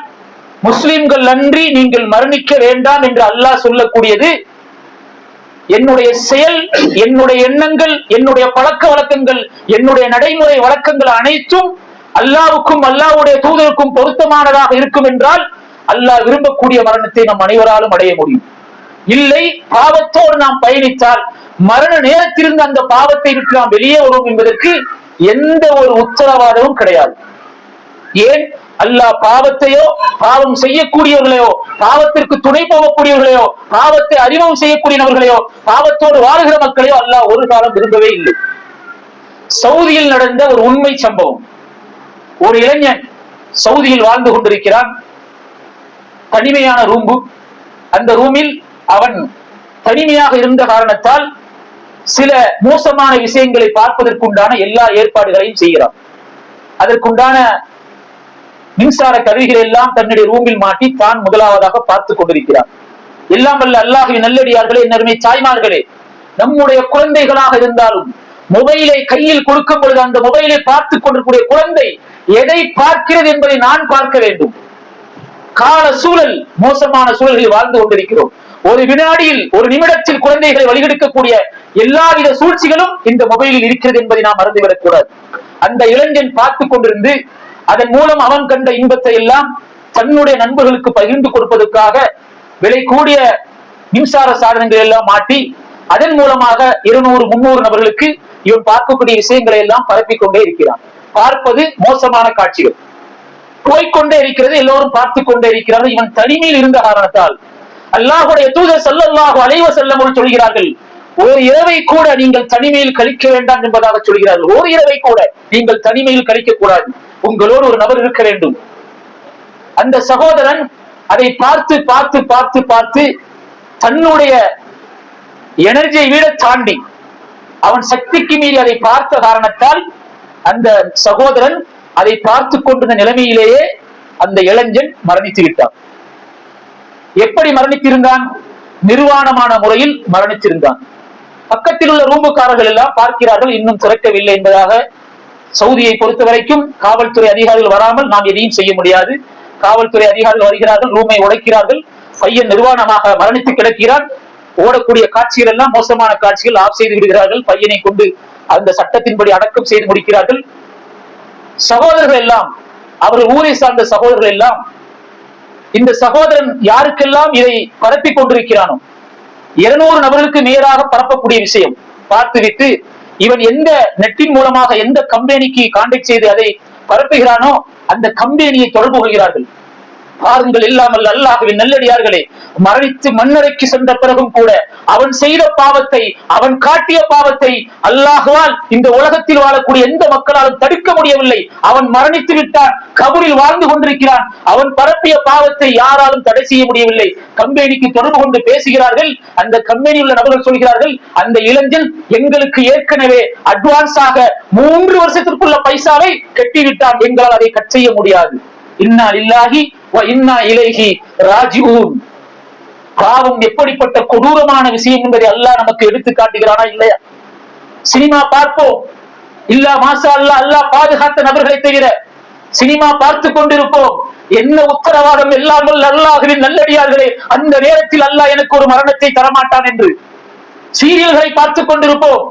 முஸ்லிம்கள் அன்றி நீங்கள் மரணிக்க வேண்டாம் என்று அல்லாஹ் சொல்லக்கூடியது என்னுடைய செயல், என்னுடைய எண்ணங்கள், என்னுடைய பழக்க வழக்கங்கள், என்னுடைய நடைமுறை வழக்கங்கள் அனைத்தும் அல்லாஹ்வுக்கும் அல்லாஹ்வுடைய தூதருக்கும் பொருத்தமானதாக இருக்கும் என்றால் அல்லாஹ் விரும்பக்கூடிய மரணத்தை நம் அனைவராலும் அடைய முடியும். இல்லை, பாவத்தோடு நாம் பயணித்தால் மரண நேரத்திலிருந்து அந்த பாவத்தை விட்டு நாம் வெளியே வருவோம் என்பதற்கு எந்த ஒரு உத்தரவாதமும் கிடையாது. ஏன்? அல்லாஹ் பாவத்தையோ, பாவம் செய்யக்கூடியவர்களையோ, பாவத்திற்கு துணை போகக்கூடியவர்களையோ, பாவத்தை அறிமுகம் செய்யக்கூடியவர்களையோ, பாவத்தோடு வாழ்கிற மக்களையோ அல்லாஹ் ஒரு காலம் விரும்பவே இல்லை. சவுதியில் நடந்த ஒரு உண்மை சம்பவம். ஒரு இளைஞன் சவுதியில் வாழ்ந்து கொண்டிருக்கிறான். தனிமையான ரூம்பு. அந்த ரூமில் அவன் தனிமையாக இருந்த காரணத்தால் சில மோசமான விஷயங்களை பார்ப்பதற்குண்டான எல்லா ஏற்பாடுகளையும் செய்கிறான். அதற்குண்டான மின்சார கருவிகள் எல்லாம் தன்னுடைய ரூமில் மாட்டி தான் முதலாவதாக பார்த்துக் கொண்டிருக்கிறான். எல்லாம் வல்ல அல்லாஹ்வின் நல்லடியார்களே, என்னருமை தாய்மார்களே, நம்முடைய குழந்தைகளாக இருந்தாலும் மொபைலை கையில் கொடுக்கும் பொழுது அந்த மொபைலை பார்த்துக் கொண்டிருக்கூடிய குழந்தை எதை பார்க்கிறது என்பதை நான் பார்க்க வேண்டும். கால சூழல், மோசமான சூழல்களில் வாழ்ந்து கொண்டிருக்கிறோம். ஒரு வினாடியில், ஒரு நிமிடத்தில் குழந்தைகளை வழிகெடுக்கக்கூடிய எல்லாவித சூழ்ச்சிகளும் இந்த மொபைலில் இருக்கிறது என்பதை நாம் மறந்துவிடக் கூடாது. அந்த இளைஞன் பார்த்துக் கொண்டிருந்து அதன் மூலம் அவன் கண்ட இன்பத்தை எல்லாம் தன்னுடைய நண்பர்களுக்கு பகிர்ந்து கொடுப்பதற்காக விலை கூடிய மின்சார சாதனங்கள் எல்லாம் மாட்டி அதன் மூலமாக 200-300 நபர்களுக்கு இவன் பார்க்கக்கூடிய விஷயங்களை எல்லாம் பரப்பிக் கொண்டே இருக்கிறான். பார்ப்பது மோசமான காட்சிகள் போய்கொண்டே இருக்கிறது, எல்லோரும் பார்த்து கொண்டே இருக்கிறார்கள். இவன் தனிமையில் இருந்த காரணத்தால் அல்லாஹ்வுடைய தூதர் ஸல்லல்லாஹு அலைஹி வஸல்லம் சொல்கிறார்கள், ஒரு இரவை கூட நீங்கள் தனிமையில் கழிக்க வேண்டாம் என்பதாக சொல்கிறார்கள். ஒரு இரவை கூட நீங்கள் தனிமையில் கழிக்க கூடாது, உங்களோடு ஒரு நபர் இருக்க வேண்டும். அந்த சகோதரன் அதை பார்த்து பார்த்து பார்த்து பார்த்து தன்னுடைய எனர்ஜியை விட தாண்டி அவன் சக்திக்கு மீறி அதை பார்த்த காரணத்தால் அந்த சகோதரன் அதை பார்த்து கொண்டிருந்த நிலைமையிலேயே அந்த இளைஞன் மரணித்து விட்டான். எப்படி மரணித்திருந்தான்? நிர்வாணமான முறையில் மரணித்திருந்தான். பக்கத்தில் உள்ள ரூமுக்காரர்கள் எல்லாம் பார்க்கிறார்கள், இன்னும் திறக்கவில்லை என்பதாக. சவுதியை பொறுத்த வரைக்கும் காவல்துறை அதிகாரிகள் வராமல் நாம் எதையும் செய்ய முடியாது. காவல்துறை அதிகாரிகள் வருகிறார்கள், ரூமை உடைக்கிறார்கள், பையன் நிர்வாணமாக மரணித்து கிடக்கிறான். ஓடக்கூடிய காட்சிகள் எல்லாம் மோசமான காட்சிகள், ஆஃப் செய்து விடுகிறார்கள். பையனை கொண்டு அந்த சட்டத்தின்படி அடக்கம் செய்து முடிக்கிறார்கள். சகோதரர்கள் எல்லாம், அவர்கள் ஊரை சார்ந்த சகோதரர்கள் எல்லாம், இந்த சகோதரன் யாருக்கெல்லாம் இதை பரப்பிக் கொண்டிருக்கிறானோ 200 நபர்களுக்கு நேராக பரப்பக்கூடிய விஷயம் பார்த்துவிட்டு இவன் எந்த நெட்டின் மூலமாக எந்த கம்பெனிக்கு கான்டாக்ட் செய்து அதை பரப்புகிறானோ அந்த கம்பெனியை தொடர்பு கொள்கிறார்கள். பாருங்கள், இல்லாமல் அல்லாஹ்வின் நல்லடியார்களே, மரணித்து மண்ணறைக்கு சென்ற பிறகும் கூட அவன் செய்த பாவத்தை, அவன் காட்டிய பாவத்தை அல்லாஹ்வால் இந்த உலகத்தில் வாழக்கூடிய எந்த மக்களாலும் தடுக்க முடியவில்லை. அவன் மரணித்து விட்டான், கபரில் வாழ்ந்து கொண்டிருக்கிறான். அவன் பரப்பிய பாவத்தை யாராலும் தடை செய்ய முடியவில்லை. கம்பெனிக்கு தொடர்பு கொண்டு பேசுகிறார்கள். அந்த கம்பெனியில் உள்ள நபர்கள் சொல்கிறார்கள், அந்த இளைஞன் எங்களுக்கு ஏற்கனவே அட்வான்ஸாக 3 வருஷத்திற்குள்ள பைசாவை கட்டிவிட்டான், எங்களால் அதை கட் செய்ய முடியாது. இன்னா லில்லாஹி வ இன்னா இலைஹி ராஜிஊன். பாவம் எப்படிப்பட்ட கொடூரமான விஷயம் என்பதை அல்லாஹ் நமக்கு எடுத்து காட்டுகிறானா இல்லையா? சினிமா பார்ப்போம், இல்ல மாஷா அல்லாஹ், அல்லாஹ் பாதுகாத்த நபர்களை தவிர சினிமா பார்த்து கொண்டிருப்போம். என்ன உத்தரவாதம் இல்லாமல் அல்லாஹ்வின் நல்லடியார்களே, அந்த நேரத்தில் அல்லாஹ் எனக்கு ஒரு மரணத்தை தரமாட்டான் என்று சீரியல்களை பார்த்துக் கொண்டிருப்போம்.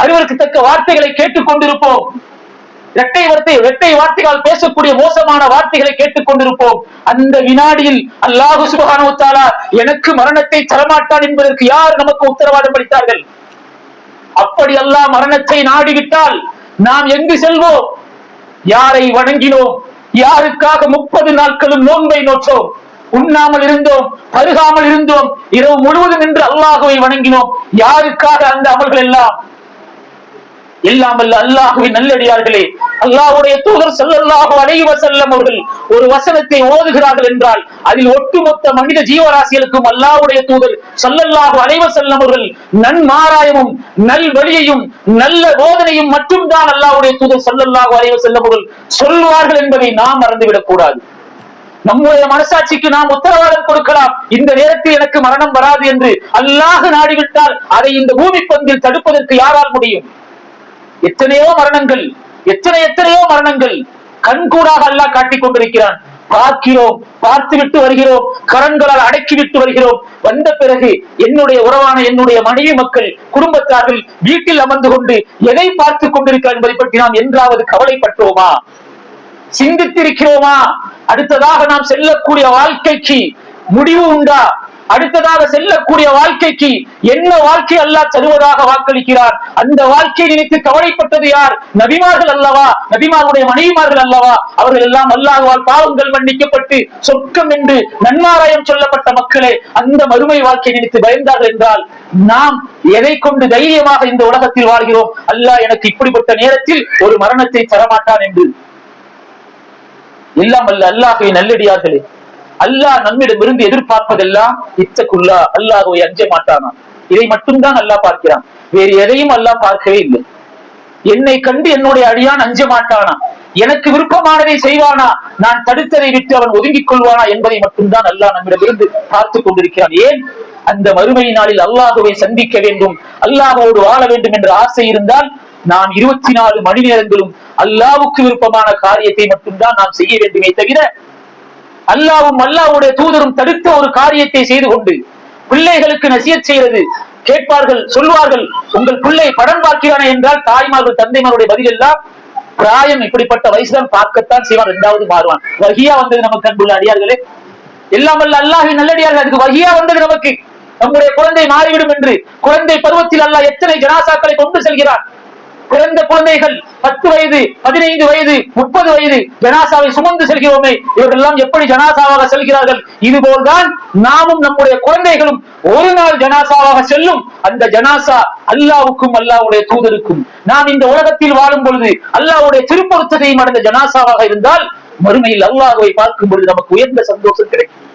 அறிவருக்கு தக்க வார்த்தைகளை கேட்டுக் கொண்டிருப்போம். இரட்டை வார்த்தைகள் பேசக்கூடிய மோசமான வார்த்தைகளை கேட்டுக் கொண்டிருப்போம். அந்த வினாடியில் அல்லாஹ் சுப்ஹானஹு வ தஆலா எனக்கு மரணத்தை தரமாட்டான் என்பதற்கு யார் நமக்கு உத்தரவாதம் அளித்தார்கள்? அப்படி அல்லாஹ் மரணத்தை நாடிவிட்டால் நாம் எங்கு செல்வோம்? யாரை வணங்கினோம்? யாருக்காக 30 நாட்களும் நோன்பை நோற்றோம்? உண்ணாமல் இருந்தோம், பருகாமல் இருந்தோம், இரவு முழுவதும் நின்று அல்லாஹ்வை வணங்கினோம். யாருக்காக அந்த அமல்கள் எல்லாம்? இல்லாமல் அல்லாஹ்வின் நல்லடியார்களே, அல்லாஹ்வுடைய தூதர் ஸல்லல்லாஹு அலைஹி வஸல்லம் அவர்கள் ஒரு வசனத்தை ஓதுகிறார்கள் என்றால் அதில் ஒட்டுமொத்த மனித ஜீவராசிகளுக்கும் அல்லாஹ்வுடைய தூதர் ஸல்லல்லாஹு அலைஹி வஸல்லம் அவர்கள் நன்மாராயமும் நல்வழியையும் நல்ல போதனையும் மட்டும்தான் அல்லாஹ்வுடைய தூதர் ஸல்லல்லாஹு அலைஹி வஸல்லம் அவர்கள் சொல்வார்கள் என்பதை நாம் மறந்துவிடக் கூடாது. நம்முடைய மனசாட்சிக்கு நாம் உத்தரவாதம் கொடுக்கலாம், இந்த நேரத்தில் எனக்கு மரணம் வராது என்று. அல்லாஹ் நாடிவிட்டால் அதை இந்த பூமி பந்தில் தடுப்பதற்கு யாரால் முடியும்? எத்தனையோ மரணங்கள், எத்தனையோ மரணங்கள் கண்கூடாக அல்லாஹ் காட்டிக் கொண்டிருக்கிறான். பார்க்கிறோம், பார்த்து விட்டு வருகிறோம், கரங்களால் அடக்கிவிட்டு வருகிறோம். வந்த பிறகு என்னுடைய உறவான என்னுடைய மனைவி மக்கள் குடும்பத்தார்கள் வீட்டில் அமர்ந்து கொண்டு எதை பார்த்து கொண்டிருக்கிறார் என்பதை பற்றி நாம் என்றாவது கவலைப்பட்டோமா? சிந்தித்திருக்கிறோமா? அடுத்ததாக நாம் செல்லக்கூடிய வாழ்க்கைக்கு முடிவு உண்டா? அடுத்ததாக செல்லக்கூடிய வாழ்க்கைக்கு என்ன வாழ்க்கை அல்லாஹ் தருவதாக வாக்களிக்கிறார்? அந்த வாழ்க்கையை நினைத்து கவலைப்பட்டது யார்? நபிமார்கள் அல்லவா? நபிமாருடைய மனைவிமார்கள் அல்லவா? அவர்கள் எல்லாம் அல்லாஹ்வால் பாவங்கள் மன்னிக்கப்பட்டு சொர்க்கம் என்று நன்மாராயம் சொல்லப்பட்ட மக்களே அந்த மறுமை வாழ்க்கையை நினைத்து பயந்தார்கள் என்றால் நாம் எதை கொண்டு தைரியமாக இந்த உலகத்தில் வாழ்கிறோம்? அல்லாஹ் எனக்கு இப்படிப்பட்ட நேரத்தில் ஒரு மரணத்தை தரமாட்டான் என்று. எல்லாம் அல்ல அல்லாஹ்வை நல்லடியார்களே, அல்லாஹ் நம்மிடமிருந்து எதிர்பார்ப்பதெல்லாம் இத்தகுல்லா, அல்லாஹ்வை அஞ்ச மாட்டானா? இதை மட்டும்தான் அல்லாஹ் பார்க்கிறான், வேறு எதையும் அல்லாஹ் பார்க்கவே இல்லை. என்னை கண்டு என்னுடைய அடியான் அஞ்ச மாட்டானா? எனக்கு விருப்பமானதை செய்வானா? நான் தடுத்ததை விட்டு அவன் ஒதுங்கிக் கொள்வானா என்பதை மட்டும்தான் அல்லாஹ் நம்மிடமிருந்து பார்த்துக் கொண்டிருக்கிறான். ஏன்? அந்த மறுமை நாளில் அல்லாஹ்வை சந்திக்க வேண்டும், அல்லாஹ்வோடு வாழ வேண்டும் என்ற ஆசை இருந்தால் நாம் 24 மணி நேரங்களும் அல்லாஹ்வுக்கு விருப்பமான காரியத்தை மட்டும்தான் நாம் செய்ய வேண்டுமே தவிர அல்லாஹ்வும் அல்லாஹ்வுடைய தூதரும் தடுத்த ஒரு காரியத்தை செய்து கொண்டு பிள்ளைகளுக்கு நசியத் செய்கிறது. கேட்பார்கள், சொல்வார்கள், உங்கள் பிள்ளை படம் பார்க்கிறானே என்றால் தாய்மார்கள் தந்தைமாருடைய பதில் எல்லாம் பிராயம் இப்படிப்பட்ட வயசுதான் பார்க்கத்தான் செய்வான், இரண்டாவது மாறுவான். வகியா வந்தது நமக்கு அன்புள்ள அடியார்களே, எல்லாம் வல்ல அல்லாஹ்வின் நல்லடியார்கள், அதுக்கு வகியா வந்தது நமக்கு. நம்முடைய குழந்தை மாறிவிடும் என்று குழந்தை பருவத்தில் அல்லாஹ் எத்தனை ஜனாசாக்களை கொண்டு செல்கிறான். பிறந்த குழந்தைகள் 10 வயது, 15 வயது, 30 வயது ஜனாசாவை சுமந்து செல்கிறோமே, இவர்கள் எல்லாம் எப்படி ஜனாசாவாக செல்கிறார்கள்? இதுபோல்தான் நாமும் நம்முடைய குழந்தைகளும் ஒரு நாள் ஜனாசாவாக செல்லும். அந்த ஜனாசா அல்லாஹ்வுக்கும் அல்லாஹ்வுடைய தூதருக்கும். நாம் இந்த உலகத்தில் வாழும் பொழுது அல்லாஹ்வுடைய திருப்பொருத்தத்தையும் அடைந்த ஜனாசாவாக இருந்தால் மறுமையில் அல்லாஹ்வை பார்க்கும் பொழுது நமக்கு உயர்ந்த சந்தோஷம் கிடைக்கும்.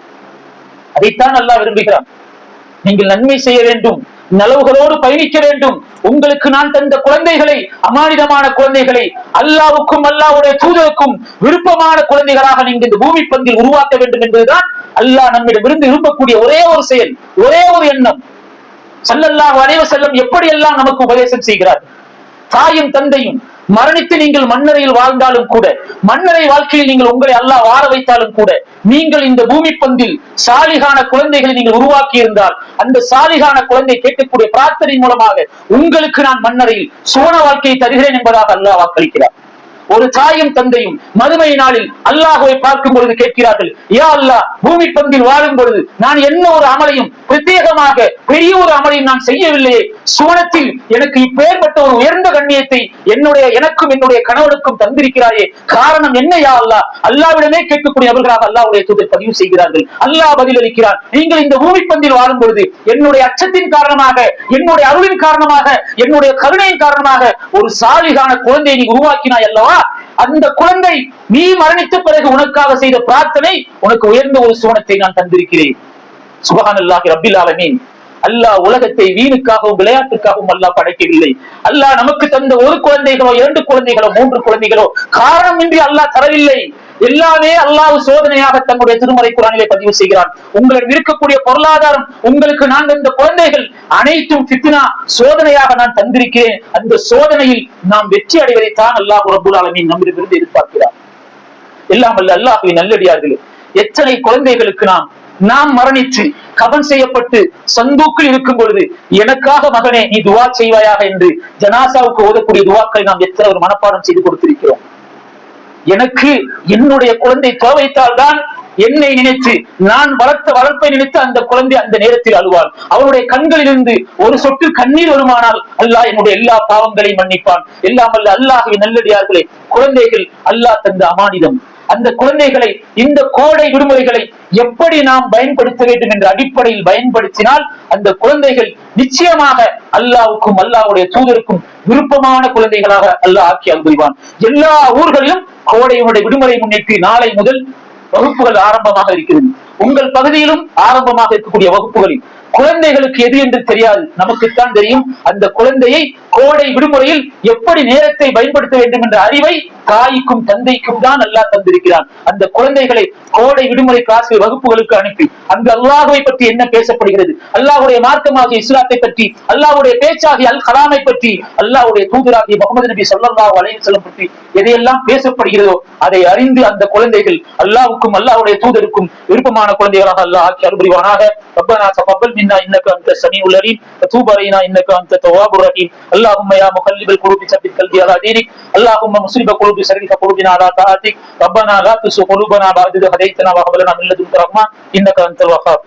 அதைத்தான் அல்லாஹ் விரும்புகிறான். நீங்கள் நன்மை செய்ய வேண்டும், நலவுகளோடு பயணிக்க வேண்டும். உங்களுக்கு நான் தந்த குழந்தைகளை, அமானிதமான குழந்தைகளை அல்லாஹ்வுக்கும் அல்லாஹ்வுடைய தூதருக்கும் விருப்பமான குழந்தைகளாக நீங்கள் இந்த பூமி பந்தில் உருவாக்க வேண்டும் என்பதுதான் அல்லாஹ் நம்மிடமிருந்து விரும்பக்கூடிய ஒரே ஒரு செயல், ஒரே ஒரு எண்ணம். ஸல்லல்லாஹு அலைஹி வஸல்லம் எப்படி எல்லாம் நமக்கு உபதேசம் செய்கிறார். தாயும் தந்தையும் மரணித்து நீங்கள் மன்னரையில் வாழ்ந்தாலும் கூட, மன்னரை வாழ்க்கையில் நீங்கள் உங்களை அல்லாஹ் வாழ வைத்தாலும் கூட, நீங்கள் இந்த பூமி பந்தில் சாலிகான குழந்தைகளை நீங்கள் உருவாக்கி இருந்தால் அந்த சாலிகான குழந்தை கேட்கக்கூடிய பிரார்த்தனை மூலமாக உங்களுக்கு நான் மன்னரையில் சுவன வாழ்க்கையை தருகிறேன் என்பதாக அல்லாஹ் வாக்களிக்கிறார். ஒரு தாயும் தந்தையும் மறுமை நாளில் அல்லாஹ்வை பார்க்கும் பொழுது கேட்கிறார்கள், யா அல்லாஹ், பூமி பந்தில் வாழும் பொழுது நான் என்ன ஒரு அமலையும் பிரத்யேகமாக பெரிய ஒரு அமலையும் நான் செய்யவில்லையே, சுவனத்தில் எனக்கு இப்பேற்பட்ட ஒரு உயர்ந்த கண்ணியத்தை எனக்கும் என்னுடைய கணவனுக்கும் தந்திருக்கிறாயே, காரணம் என்ன யா அல்லாஹ்? அல்லாஹ்விடமே கேட்கக்கூடிய அவர்களாக அல்லாஹ்வுடைய தூதர் பதிவு செய்கிறார்கள். அல்லாஹ் பதிலளிக்கிறார், நீங்கள் இந்த பூமி பந்தில் வாழும் பொழுது என்னுடைய அச்சத்தின் காரணமாக, என்னுடைய அருளின் காரணமாக, என்னுடைய கருணையின் காரணமாக ஒரு சாலிகான குழந்தையை நீ உருவாக்கினாய் அல்லவா, அந்த குழந்தை நீ மரணித்த பிறகு உனக்காக செய்த பிரார்த்தனை உனக்கு உயர்ந்த ஒரு சுவனத்தை நான் தந்திருக்கிறேன். சுப்ஹானல்லாஹி ரப்பில் ஆலமீன். அல்லாஹ் உலகத்தை வீணுக்காகவும் விளையாட்டுக்காகவும் அல்லாஹ் படைக்கவில்லை. அல்லாஹ் நமக்கு தந்த ஒரு குழந்தைகளோ, 2 குழந்தைகளோ, 3 குழந்தைகளோ காரணமின்றி அல்லாஹ் தரவில்லை. எல்லாமே அல்லாஹ் சோதனையாக தன்னுடைய திருமறை குர்ஆனிலே பதிவு செய்கிறான். உங்களிடம் இருக்கக்கூடிய பொருளாதாரம், உங்களுக்கு நான் தந்த குழந்தைகள் அனைத்தும் ஃபித்னா, சோதனையாக நான் தந்திருக்கிறேன். அந்த சோதனையில் நாம் வெற்றி அடைவதைத்தான் அல்லாஹ் ரப்பல் ஆலமீன் நம்மிடமிருந்து எதிர்பார்க்கிறார். எல்லாம் வல்ல அல்லாஹ்வின் நல்லடியார்களே, எத்தனை குழந்தைகளுக்கு நாம் மரணித்து கபன் செய்யப்பட்டு சந்தூக்கில் இருக்கும் பொழுது எனக்காக மகனே நீ துவா செய்வாயாக என்று ஜனாசாவுக்கு ஓதக்கூடிய துவாக்களை நாம் எத்தனை ஒரு மனப்பாடம் செய்து கொடுத்திருக்கிறோம். எனக்கு என்னுடைய குழந்தை துவைத்தால் தான் என்னை நினைத்து, நான் வளர்த்த வளர்ப்பை நினைத்து அந்த குழந்தை அந்த நேரத்தில் அழுவாள். அவனுடைய கண்களிலிருந்து ஒரு சொட்டு கண்ணீர் வருமானால் அல்லாஹ் என்னுடைய எல்லா பாவங்களையும் மன்னிப்பான். எல்லாம் அல்ல அல்லாஹ்வின் நல்லடியார்களே, குழந்தைகள் அல்லாஹ் தந்த அமானிதம். அந்த குழந்தைகளை இந்த கோடை விடுமுறைகளை எப்படி நாம் பயன்படுத்த வேண்டும் என்ற அடிப்படையில் பயன்படுத்தினால் அந்த குழந்தைகள் நிச்சயமாக அல்லாவுக்கும் அல்லாஹ்வுடைய தூதருக்கும் விருப்பமான குழந்தைகளாக அல்லாஹ் ஆக்கி அருள்வான். எல்லா ஊர்களிலும் கோடையினுடைய விடுமுறை முன்னிட்டு நாளை முதல் வகுப்புகள் ஆரம்பமாக இருக்கிறது. உங்கள் பகுதியிலும் ஆரம்பமாக இருக்கக்கூடிய வகுப்புகளில் குழந்தைகளுக்கு எது என்று தெரியாது, நமக்குத்தான் தெரியும். அந்த குழந்தையை கோடை விடுமுறையில் எப்படி நேரத்தை பயன்படுத்த வேண்டும் என்ற அறிவை தாய்க்கும் தந்தைக்கும் தான் அல்லாஹ் தந்திருக்கிறான். அந்த குழந்தைகளை கோடை விடுமுறை கிளாஸ் வகுப்புகளுக்கு அனுப்பி அங்கு அல்லாஹ்வை பற்றி என்ன பேசப்படுகிறது, அல்லாஹ்வுடைய மார்க்கமாகிய இஸ்லாத்தை பற்றி, அல்லாஹ்வுடைய பேச்சாகிய அல் கலாமை பற்றி, அல்லாஹ்வுடைய தூதராகிய முஹம்மது நபி ஸல்லல்லாஹு அலைஹி வஸல்லம் பற்றி எதையெல்லாம் பேசப்படுகிறதோ அதை அறிந்து அந்த குழந்தைகள் அல்லாஹ்வுக்கும் அல்லாஹ்வுடைய தூதருக்கும் விருப்பமான குழந்தைகளாக அல்லாஹ் ஆக்கி அருள்புரிவானாக. ரப்பனா தகப்பல் மின்னா இன்னக அன்த ஸமீஉல் அலீம் வ தூப் அலைனா இன்னக அன்த தவ்வாபுர் ரஹீம். அல்லாஹும்ம யா முகல்லிபல் குலூபி ஸப்பித் கல்பி அலா தீனிக். அல்லாஹும்ம முஸ்லிப குலூபி ஸரிஃப குலூபினா அலா தஆத்திக். ரப்பனா லா துஸிக் குலூபனா பஅத இத் ஹதைதனா வ ஹப் லனா மின் லதுன்க ரஹ்மா இன்னக அன்தல் வஹ்ஹாப்.